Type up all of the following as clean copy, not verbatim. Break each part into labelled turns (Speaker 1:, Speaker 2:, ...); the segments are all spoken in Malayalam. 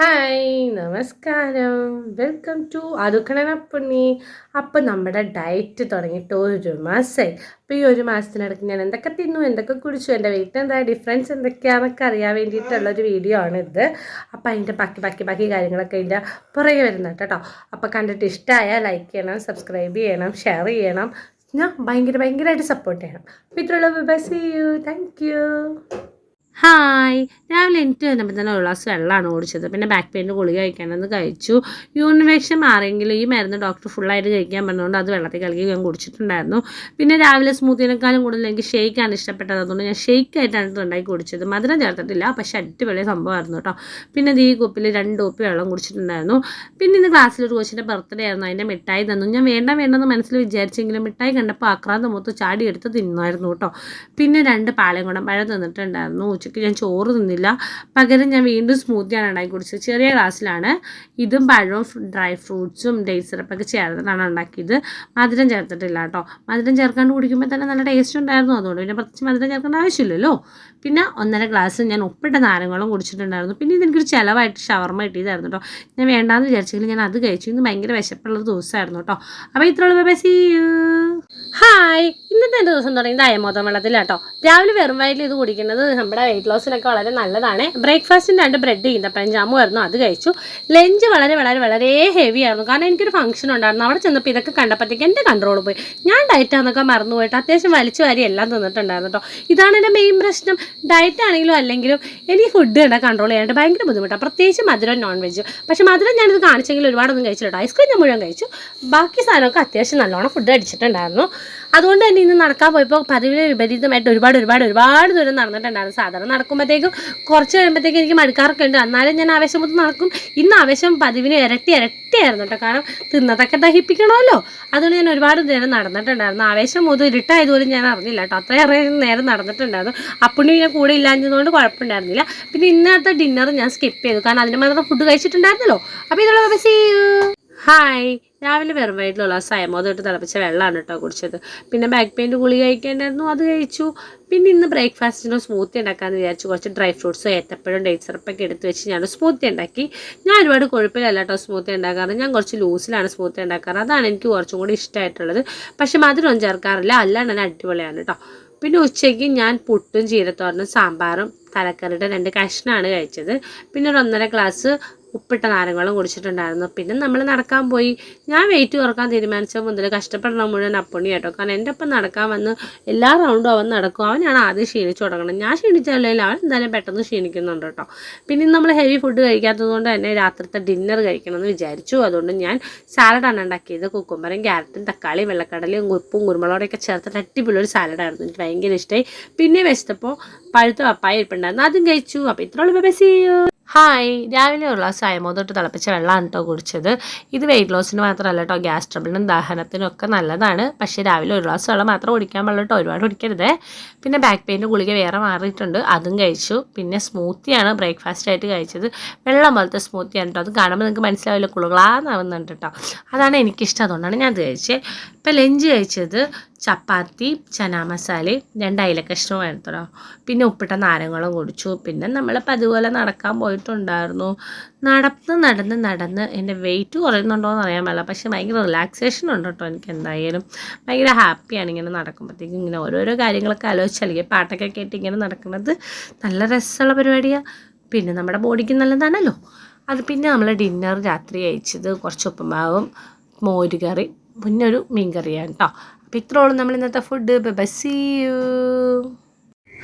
Speaker 1: ഹായ് നമസ്കാരം. വെൽക്കം ടു അതുക്കണനപ്പുണ്ണി. അപ്പം നമ്മുടെ ഡയറ്റ് തുടങ്ങിയിട്ട് ഒരു മാസമായി. അപ്പോൾ ഈ ഒരു മാസത്തിനിടയ്ക്ക് ഞാൻ എന്തൊക്കെ തിന്നു, എന്തൊക്കെ കുടിച്ചു, എൻ്റെ വെയിറ്റ് എന്താ, ഡിഫറൻസ് എന്തൊക്കെയാണെന്നൊക്കെ അറിയാൻ വേണ്ടിയിട്ടുള്ളൊരു വീഡിയോ ആണിത്. അപ്പോൾ അതിൻ്റെ ബാക്കി കാര്യങ്ങളൊക്കെ അതിൻ്റെ പുറകെ വരുന്നുണ്ട് കേട്ടോ. അപ്പോൾ കണ്ടിട്ട് ഇഷ്ടമായാൽ ലൈക്ക് ചെയ്യണം, സബ്സ്ക്രൈബ് ചെയ്യണം, ഷെയർ ചെയ്യണം, ഞാൻ ഭയങ്കരമായിട്ട് സപ്പോർട്ട് ചെയ്യണം. അപ്പോൾ ഇത്രയുള്ള bye, see you, thank you. Hi, രാവിലെ എനിക്ക് വന്നപ്പോൾ തന്നെ ഒരു ഗ്ലാസ് വെള്ളമാണ് കുടിച്ചത്. പിന്നെ ബാക്ക് പെയിൻ്റെ ഗുളിക കഴിക്കാനെന്ന് കഴിച്ചു. യൂറിൻ മാറിയെങ്കിലും ഈ മരുന്ന് ഡോക്ടർ ഫുള്ളായിട്ട് കഴിക്കാൻ പറഞ്ഞുകൊണ്ട് അത് വെള്ളത്തിൽ കലക്കി ഞാൻ കുടിച്ചിട്ടുണ്ടായിരുന്നു. പിന്നെ രാവിലെ സ്മൂത്തിനേക്കാളും കൂടുതൽ എനിക്ക് ഷെയ്ക്കാണ് ഇഷ്ടപ്പെട്ടത്. അതുകൊണ്ട് ഞാൻ ഷെയ്ക്കായിട്ടാണ് ഉണ്ടാക്കി കുടിച്ചത്. മധുരം ചേർത്തിട്ടില്ല, പക്ഷേ അടിപൊളി സംഭവമായിരുന്നു കേട്ടോ. പിന്നെ ഈ കുപ്പിൽ 2 കുപ്പി വെള്ളം കുടിച്ചിട്ടുണ്ടായിരുന്നു. പിന്നെ ഇന്ന് ക്ലാസ്സിലൊരു കൊച്ചിൻ്റെ ബർത്ത്ഡേ ആയിരുന്നു. അതിൻ്റെ മിഠായി തന്നു. ഞാൻ വേണ്ടെന്ന് മനസ്സിൽ വിചാരിച്ചെങ്കിലും മിഠായി കണ്ടപ്പോൾ ആക്രാന്തം മൊത്തം ചാടി എടുത്ത് തിന്നായിരുന്നു കേട്ടോ. പിന്നെ 2 പാളയംകുടം പഴം തിന്നിട്ടുണ്ടായിരുന്നു. ഉച്ചയ്ക്ക് ഞാൻ ചോറ് തിന്നില്ല, പകരം ഞാൻ വീണ്ടും സ്മൂത്തിയാണ് ഉണ്ടാക്കി കുടിച്ചത്. ചെറിയ ഗ്ലാസ്സിലാണ്. ഇതും പഴവും ഡ്രൈ ഫ്രൂട്ട്സും ഡേറ്റ് സിറപ്പൊക്കെ ചേർത്തിട്ടാണ് ഉണ്ടാക്കിയത്. മധുരം ചേർത്തിട്ടില്ല കേട്ടോ. മധുരം ചേർക്കാണ്ട് കുടിക്കുമ്പോൾ തന്നെ നല്ല ടേസ്റ്റ് ഉണ്ടായിരുന്നു. അതുകൊണ്ട് പിന്നെ പ്രത്യേകിച്ച് മധുരം ചേർക്കേണ്ട ആവശ്യമില്ലല്ലോ. പിന്നെ 1.5 ഗ്ലാസ് ഞാൻ ഉപ്പിട്ട നാരങ്ങളും കുടിച്ചിട്ടുണ്ടായിരുന്നു. പിന്നെ ഇതെനിക്കൊരു ചിലവായിട്ട് ഷവർമ കിട്ടിയതായിരുന്നു കേട്ടോ. ഞാൻ വേണ്ടാന്ന് വിചാരിച്ചെങ്കിലും ഞാൻ അത് കഴിച്ചു. ഇന്ന് ഭയങ്കര വിശപ്പുള്ള ദിവസമായിരുന്നു കേട്ടോ. അപ്പോൾ ഇത്രയുള്ള ബൈ, സീ യു. ഹായ്, ഇന്നത്തെ എൻ്റെ ദിവസം തുടങ്ങിയത് അയമോദം വെള്ളത്തിലാട്ടോ. രാവിലെ വെറും വയറ്റിൽ ഇത് കുടിക്കുന്നത് നമ്മുടെ വെയിറ്റ് ലോസിനൊക്കെ വളരെ നല്ലതാണ്. ബ്രേക്ക്ഫാസ്റ്റിന് 2 ബ്രെഡ് ഈന്തപ്പഴം ജാമും ആയിരുന്നു, അത് കഴിച്ചു. ലഞ്ച് വളരെ ഹെവി ആയിരുന്നു. കാരണം എനിക്കൊരു ഫംഗ്ഷൻ ഉണ്ടായിരുന്നു. അവിടെ ചെന്നപ്പോൾ ഇതൊക്കെ കണ്ടപ്പോഴത്തേക്ക് എൻ്റെ കൺട്രോൾ പോയി. ഞാൻ ഡയറ്റാന്നൊക്കെ മറന്നു പോയിട്ട് അത്യാവശ്യം വലിച്ചു വാരി എല്ലാം തിന്നിട്ടുണ്ടായിരുന്നു കേട്ടോ. ഇതാണ് എൻ്റെ മെയിൻ പ്രശ്നം. ഡയറ്റ് ആണെങ്കിലും അല്ലെങ്കിലും എനിക്ക് ഫുഡ് കണ്ടാൽ കൺട്രോൾ ചെയ്യാനായിട്ട് ഭയങ്കര ബുദ്ധിമുട്ടാണ്. പ്രത്യേകിച്ച് മധുരം നോൺ വെജ്. പക്ഷേ മധുരം ഞാനിത് കാണിച്ചെങ്കിൽ ഒരുപാടൊന്നും കഴിച്ചില്ല. ഐസ്ക്രീം ഞാൻ മുഴുവൻ കഴിച്ചു. ബാക്കി സാധനമൊക്കെ അത്യാവശ്യം നല്ലോണം ഫുഡ് അടിച്ചിട്ടുണ്ടായിരുന്നു. അതുകൊണ്ട് തന്നെ ഇന്ന് നടക്കാൻ പോയപ്പോൾ പതിവിന് വിപരീതമായിട്ട് ഒരുപാട് ദൂരം നടന്നിട്ടുണ്ടായിരുന്നു. സാധാരണ നടക്കുമ്പോഴത്തേക്കും കുറച്ച് കഴിയുമ്പോഴത്തേക്കും എനിക്ക് മടുക്കാറൊക്കെ ഉണ്ട്. എന്നാലും ഞാൻ ആവേശം മൊത്തം നടക്കും. ഇന്ന് ആവേശം പതിവിന് ഇരട്ടിയായിരുന്നു കേട്ടോ. കാരണം തിന്നതൊക്കെ ദഹിപ്പിക്കണമല്ലോ. അതുകൊണ്ട് ഞാൻ ഒരുപാട് നേരം നടന്നിട്ടുണ്ടായിരുന്നു. ആവേശം മൊത്തം ഇരുട്ടായതുപോലും ഞാൻ അറിഞ്ഞില്ല കേട്ടോ. അത്രയേറെ നേരം നടന്നിട്ടുണ്ടായിരുന്നു. അപ്പുണ്ണി ഞാൻ കൂടെ ഇല്ലാഞ്ഞതുകൊണ്ട് കുഴപ്പമുണ്ടായിരുന്നില്ല. പിന്നെ ഇന്നത്തെ ഡിന്നർ ഞാൻ സ്കിപ്പ് ചെയ്തു. കാരണം അതിന് മാത്രം ഫുഡ് കഴിച്ചിട്ടുണ്ടായിരുന്നല്ലോ. അപ്പോൾ ഇതിലുള്ള സീ യു. ഹായ്, രാവിലെ വെറും വയറ്റിലുള്ള അയമോദം ഇട്ട് തിളപ്പിച്ച വെള്ളമാണ് കേട്ടോ കുടിച്ചത്. പിന്നെ ബാക്ക് പെയിൻ്റെ ഗുളിക കഴിക്കേണ്ടായിരുന്നു, അത് കഴിച്ചു. പിന്നെ ഇന്ന് ബ്രേക്ക്ഫാസ്റ്റിന് സ്മൂത്തി ഉണ്ടാക്കാമെന്ന് വിചാരിച്ചു. കുറച്ച് ഡ്രൈ ഫ്രൂട്ട്സ്, ഏത്തപ്പഴം, ഡേറ്റ് സിറപ്പൊക്കെ എടുത്ത് വെച്ച് ഞാൻ സ്മൂത്തി ഉണ്ടാക്കി. ഞാൻ ഒരുപാട് കൊഴുപ്പിലല്ല കേട്ടോ സ്മൂത്തി ഉണ്ടാക്കാറ്. ഞാൻ കുറച്ച് ലൂസിലാണ് സ്മൂത്തി ഉണ്ടാക്കാറ്. അതാണ് എനിക്ക് കുറച്ചും കൂടി ഇഷ്ടമായിട്ടുള്ളത്. പക്ഷേ മധുരം ചേർക്കാറില്ല, അല്ലാണ്ട് തന്നെ അടിപൊളിയാണ് കേട്ടോ. പിന്നെ ഉച്ചയ്ക്ക് ഞാൻ പുട്ടും ചീരത്തോരനും സാമ്പാറും തലക്കറിയുടെ 2 കഷ്ണമാണ് കഴിച്ചത്. പിന്നെ ഒരു 1.5 ഗ്ലാസ് ഉപ്പിട്ട നാരങ്ങളും കുടിച്ചിട്ടുണ്ടായിരുന്നു. പിന്നെ നമ്മൾ നടക്കാൻ പോയി. ഞാൻ വെയിറ്റ് കുറക്കാൻ തീരുമാനിച്ച മുതൽ കഷ്ടപ്പെടണം മുഴുവൻ അപ്പുണ്ണി കേട്ടോ. കാരണം എൻ്റെ ഒപ്പം നടക്കാൻ വന്ന് എല്ലാ റൗണ്ടും അവൻ നടക്കും. അവനാണ് ആദ്യം ക്ഷീണിച്ചു തുടങ്ങണം. ഞാൻ ക്ഷീണിച്ചല്ലെങ്കിൽ അവൻ എന്തായാലും പെട്ടെന്ന് ക്ഷീണിക്കുന്നുണ്ട് കേട്ടോ. പിന്നെ നമ്മൾ ഹെവി ഫുഡ് കഴിക്കാത്തത് കൊണ്ട് തന്നെ രാത്രിത്തെ ഡിന്നർ കഴിക്കണമെന്ന് വിചാരിച്ചു. അതുകൊണ്ട് ഞാൻ സാലഡാണ് ഉണ്ടാക്കിയത്. കുക്കുംബറും ക്യാരറ്റും തക്കാളിയും വെള്ളക്കടലയും ഉപ്പും കുരുമുളകൊക്കെ ചേർത്തിട്ട് അടിപൊളി ഒരു സാലഡായിരുന്നു. എനിക്ക് ഭയങ്കര ഇഷ്ടമായി. പിന്നെ വെച്ചപ്പോൾ പഴുത്ത പപ്പായ ഇരിപ്പുണ്ടായിരുന്നു, അതും കഴിച്ചു. അപ്പോൾ ഇത്രയുള്ള ബൈ, സീ യു. ഹായ്, രാവിലെ ഒരു ഗ്ലാസ് അയമോദം തിളപ്പിച്ച വെള്ളമാണ് കേട്ടോ കുടിച്ചത്. ഇത് വെയിറ്റ് ലോസിന് മാത്രമല്ല കേട്ടോ, ഗ്യാസ് ട്രബിളിനും ദഹനത്തിനും ഒക്കെ നല്ലതാണ്. പക്ഷേ രാവിലെ ഒരു ഗ്ലാസ് വെള്ളം മാത്രം കുടിക്കാൻ പാടുള്ളൂ കേട്ടോ, ഒരുപാട് കുടിക്കരുത്. പിന്നെ ബാക്ക് പെയിൻ്റെ ഗുളിക വേറെ മാറിയിട്ടുണ്ട്, അതും കഴിച്ചു. പിന്നെ സ്മൂത്തിയാണ് ബ്രേക്ക്ഫാസ്റ്റ് ആയിട്ട് കഴിച്ചത്. വെള്ളം പോലത്തെ സ്മൂത്തിയാണ് കേട്ടോ. അത് കാണുമ്പോൾ നിങ്ങൾക്ക് മനസ്സിലാവില്ല, കുളുകളാന്നാവുന്നുണ്ട് കേട്ടോ. അതാണ് എനിക്കിഷ്ടം, അതുകൊണ്ടാണ് ഞാൻ അത് കഴിച്ചത്. ഇപ്പം ലഞ്ച് കഴിച്ചത് ചപ്പാത്തി, ചന മസാലയും 2 അയിലക്കഷ്ണവും ആയിരുന്നോ. പിന്നെ ഉപ്പിട്ട നാരങ്ങളും കുടിച്ചു. പിന്നെ നമ്മളിപ്പോൾ അതുപോലെ നടക്കാൻ പോയിട്ടുണ്ടായിരുന്നു. നടന്ന് എൻ്റെ വെയിറ്റ് കുറയുന്നുണ്ടോയെന്ന് അറിയാൻ പാടില്ല. പക്ഷേ ഭയങ്കര റിലാക്സേഷൻ ഉണ്ട് കേട്ടോ. എനിക്ക് എന്തായാലും ഭയങ്കര ഹാപ്പിയാണ് ഇങ്ങനെ നടക്കുമ്പോഴത്തേക്കും. ഇങ്ങനെ ഓരോരോ കാര്യങ്ങളൊക്കെ ആലോചിച്ചല്ലെങ്കിൽ പാട്ടൊക്കെ കേട്ട് ഇങ്ങനെ നടക്കുന്നത് നല്ല രസമുള്ള പരിപാടിയാണ്. പിന്നെ നമ്മുടെ ബോഡിക്ക് നല്ലതാണല്ലോ അത്. പിന്നെ നമ്മൾ ഡിന്നർ രാത്രി കഴിച്ചത് കുറച്ച് ഉപ്പുമാവും മോരുകറി പിന്നെ ഒരു മീൻ കറിയാണ് കേട്ടോ. അപ്പോൾ ഇത്രയോളം നമ്മൾ ഇന്നത്തെ food. Bye, see you.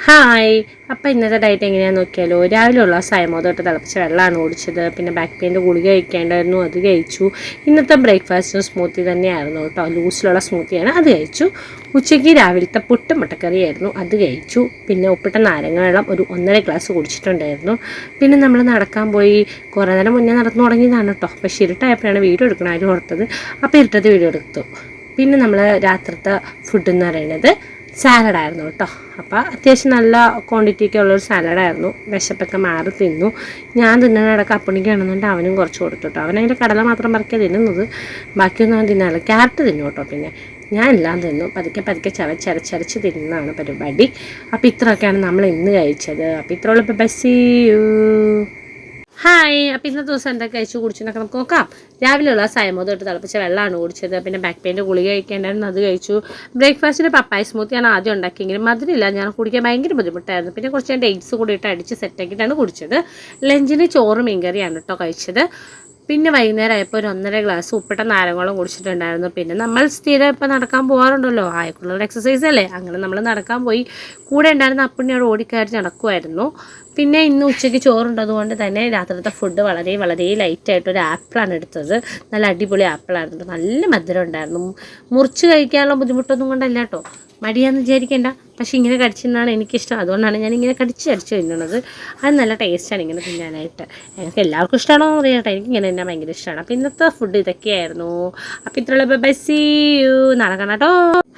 Speaker 1: Hi, അപ്പോൾ ഇന്നത്തെ ഡയറ്റ് എങ്ങനെയാണെന്ന് നോക്കിയാലോ. രാവിലെ ഉള്ള അയമോദം ഇട്ട് തിളപ്പിച്ച വെള്ളമാണ് കുടിച്ചത്. പിന്നെ ബാക്ക് പെയിൻ്റെ ഗുളിക കഴിക്കേണ്ടായിരുന്നു, അത് കഴിച്ചു. ഇന്നത്തെ ബ്രേക്ക്ഫാസ്റ്റ് സ്മൂത്തി തന്നെയായിരുന്നു കേട്ടോ, ലൂസിലുള്ള സ്മൂത്തിയാണ്, അത് കഴിച്ചു. ഉച്ചയ്ക്ക് രാവിലത്തെ പുട്ടും മുട്ടക്കറിയായിരുന്നു, അത് കഴിച്ചു. പിന്നെ ഉപ്പിട്ട നാരങ്ങ വെള്ളം ഒരു 1.5 ഗ്ലാസ് കുടിച്ചിട്ടുണ്ടായിരുന്നു. പിന്നെ നമ്മൾ നടക്കാൻ പോയി. കുറേ നേരം മുന്നേ നടന്നു തുടങ്ങിയതാണ് കേട്ടോ. പക്ഷേ ഇരുട്ടായപ്പോഴാണ് വീഡിയോ എടുക്കണം ആരും ഓർത്തത്. അപ്പോൾ ഇരുട്ടത്ത് വീഡിയോ എടുത്തു. പിന്നെ നമ്മൾ രാത്രിത്തെ ഫുഡ് എന്ന് പറയുന്നത് സാലഡായിരുന്നു കേട്ടോ. അപ്പോൾ അത്യാവശ്യം നല്ല ക്വാണ്ടിറ്റിയൊക്കെ ഉള്ളൊരു സാലഡായിരുന്നു. വിശപ്പൊക്കെ മാറി തിന്നു. ഞാൻ തിന്നുന്നിടക്ക് അപ്പുണ്ണിക്കാണെന്നുണ്ട് അവനും കുറച്ച് കൊടുത്തു കേട്ടോ. അവനതിൻ്റെ കടല മാത്രം പറിക്കാൻ തിന്നുന്നത്, ബാക്കിയൊന്നും അവൻ തിന്നാറില്ല. ക്യാരറ്റ് തിന്നു കേട്ടോ. പിന്നെ ഞാൻ എല്ലാം തിന്നു. പതുക്കെ ചവച്ചരച്ച് തിന്നുന്നതാണ് പരിപാടി. അപ്പോൾ ഇത്രയൊക്കെയാണ് നമ്മൾ ഇന്ന് കഴിച്ചത്. അപ്പോൾ ഇത്രയുള്ള ബൈ, സീ യു. ഹായ്. അപ്പോൾ ഇന്നത്തെ ദിവസം എന്തൊക്കെ കഴിച്ചു കുടിച്ചെന്നൊക്കെ നമുക്ക് നോക്കാം. രാവിലെയുള്ള സയമോദം ഇട്ട് തിളപ്പിച്ച വെള്ളമാണ് കുടിച്ചത്. പിന്നെ ബാക്ക് പെയിൻ്റെ ഗുളിക കഴിക്കേണ്ടായിരുന്നു, അത് കഴിച്ചു. ബ്രേക്ക്ഫാസ്റ്റിന് പപ്പായ സ്മൂത്തിയാണ് ആദ്യം ഉണ്ടാക്കിയെങ്കിലും മധുരമില്ല, ഞാൻ കുടിക്കാൻ ഭയങ്കര ബുദ്ധിമുട്ടായിരുന്നു. പിന്നെ കുറച്ച് ഞാൻ ഡേറ്റ്സ് കൂടി ഇട്ട് അടിച്ച് സെറ്റാക്കിയിട്ടാണ് കുടിച്ചത്. ലഞ്ചിന് ചോറ് മീൻകറിയാണ് കേട്ടോ കഴിച്ചത്. പിന്നെ വൈകുന്നേരം ആയപ്പോൾ ഒരു 1.5 ഗ്ലാസ് ഉപ്പിട്ട നാരങ്ങോളം കുടിച്ചിട്ടുണ്ടായിരുന്നു. പിന്നെ നമ്മൾ സ്ഥിരം ഇപ്പം നടക്കാൻ പോകാറുണ്ടല്ലോ, ആയക്കുള്ള എക്സസൈസ് അല്ലേ, അങ്ങനെ നമ്മൾ നടക്കാൻ പോയി. കൂടെ ഉണ്ടായിരുന്ന അപ്പുണ്ണിയോട് ഓടിക്കയറി നടക്കുമായിരുന്നു. പിന്നെ ഇന്ന് ഉച്ചയ്ക്ക് ചോറുണ്ടതുകൊണ്ട് തന്നെ രാത്രിത്തെ ഫുഡ് വളരെ വളരെ ലൈറ്റായിട്ടൊരു ആപ്പിളാണ് എടുത്തത്. നല്ല അടിപൊളി ആപ്പിളായിരുന്നു, നല്ല മധുരം ഉണ്ടായിരുന്നു. മുറിച്ച് കഴിക്കാനുള്ള ബുദ്ധിമുട്ടൊന്നും കൊണ്ടല്ല കേട്ടോ, മടിയാന്ന് വിചാരിക്കേണ്ട. പക്ഷേ ഇങ്ങനെ കടിച്ചെന്നാണ് എനിക്കിഷ്ടം, അതുകൊണ്ടാണ് ഞാനിങ്ങനെ കടിച്ച് തിന്നുന്നത്. അത് നല്ല ടേസ്റ്റാണ് ഇങ്ങനെ തിന്നാനായിട്ട്. എനിക്ക് എല്ലാവർക്കും ഇഷ്ടമാണോ എന്ന് അറിയാം കേട്ടോ, എനിക്കിങ്ങനെ തന്നെ ഭയങ്കര ഇഷ്ടമാണ്. അപ്പോൾ ഇന്നത്തെ ഫുഡ് ഇതൊക്കെയായിരുന്നു. അപ്പോൾ ഇത്രയുള്ള ബൈ, സീ യു, നാളെ കാണാം കേട്ടോ.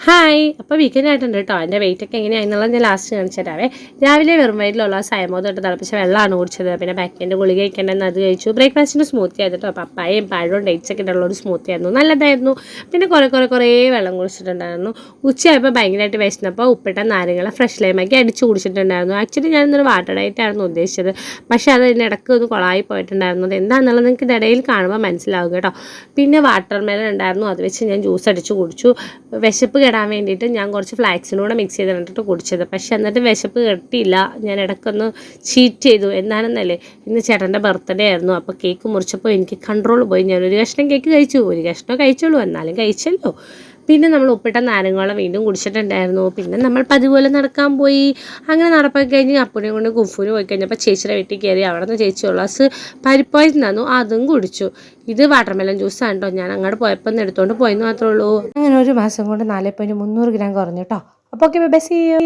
Speaker 1: ഹായ്. അപ്പോൾ വീക്കെൻഡ് ആയിട്ടുണ്ട് കേട്ടോ. എൻ്റെ വെയിറ്റൊക്കെ എങ്ങനെയാണെന്നുള്ളത് ഞാൻ ലാസ്റ്റ് കാണിച്ചു തരാവേ. രാവിലെ വെറും വയറ്റിലുള്ള സയമോദം ഇട്ട് തിളപ്പിച്ച വെള്ളമാണ് കുടിച്ചത്. പിന്നെ ബാക്കിൻ്റെ ഗുളിക കഴിക്കേണ്ടെന്ന് അത് കഴിച്ചു. ബ്രേക്ക്ഫാസ്റ്റിന് സ്മൂത്തി ആയിരുന്നു കേട്ടോ, പപ്പായയും പഴവും ഡേറ്റ്സ് ഒക്കെ ഉള്ള ഒരു സ്മൂത്തി ആയിരുന്നു, നല്ലതായിരുന്നു. പിന്നെ കുറേ വെള്ളം കുടിച്ചിട്ടുണ്ടായിരുന്നു. ഉച്ചയായപ്പോൾ ഭയങ്കരമായിട്ട് വിശന്നപ്പോൾ ഉപ്പിട്ട നാരങ്ങളെ ഫ്രഷ് ലൈമാക്കി അടിച്ച് കുടിച്ചിട്ടുണ്ടായിരുന്നു. ആക്ച്വലി ഞാനിന്നൊരു വാട്ടർ ഡയറ്റായിരുന്നു ഉദ്ദേശിച്ചത്, പക്ഷേ അത് ഇതിനിടയ്ക്ക് ഒന്ന് കൊളായി പോയിട്ടുണ്ടായിരുന്നു. അത് എന്താണെന്നുള്ളത് നിങ്ങൾക്ക് ഇടയിൽ കാണുമ്പോൾ മനസ്സിലാവും കേട്ടോ. പിന്നെ വാട്ടർ മെലൺ ഉണ്ടായിരുന്നു, അത് വെച്ച് ഞാൻ ജ്യൂസ് അടിച്ച് കുടിച്ചു. വിശപ്പ് കെടാൻ വേണ്ടിയിട്ട് ഞാൻ കുറച്ച് ഫ്ലാക്സിനൂടെ മിക്സ് ചെയ്തിട്ട് കുടിച്ചത്. പക്ഷേ എന്നിട്ട് വിശപ്പ് കെട്ടിയില്ല, ഞാൻ ഇടയ്ക്കൊന്ന് ചീറ്റ് ചെയ്തു. എന്താണെന്നല്ലേ, ഇന്ന് ചേട്ടൻ്റെ ബർത്ത്ഡേ ആയിരുന്നു. അപ്പോൾ കേക്ക് മുറിച്ചപ്പോൾ എനിക്ക് കൺട്രോൾ പോയി. ഞാനൊരു കഷ്ണം കേക്ക് കഴിച്ചു, ഒരു കഷ്ണം കഴിച്ചുള്ളൂ, എന്നാലും കഴിച്ചല്ലോ. പിന്നെ നമ്മൾ ഉപ്പിട്ട നാരങ്ങോളം വീണ്ടും കുടിച്ചിട്ടുണ്ടായിരുന്നു. പിന്നെ നമ്മൾ പതിപോലെ നടക്കാൻ പോയി. അങ്ങനെ നടപ്പൊക്കെ കഴിഞ്ഞ് അപ്പുനെ കൊണ്ട് കുഫൂന് പോയി കഴിഞ്ഞപ്പോൾ ചേച്ചിയുടെ വീട്ടിൽ കയറി. അവിടെ നിന്ന് ചേച്ചി ഒരു ഗ്ലാസ് പരിപ്പായി തന്നു, അതും കുടിച്ചു. ഇത് വാട്ടർമെലൺ ജ്യൂസാണ് കേട്ടോ, ഞാൻ അങ്ങോട്ട് പോയപ്പോൾ ഒന്ന് എടുത്തുകൊണ്ട് പോയെന്ന് മാത്രമേ ഉള്ളൂ. അങ്ങനെ ഒരു മാസം കൊണ്ട് 4.300 ഗ്രാം കുറഞ്ഞു കേട്ടോ. അപ്പോൾ ഓക്കെ, ബൈ, സീ യു.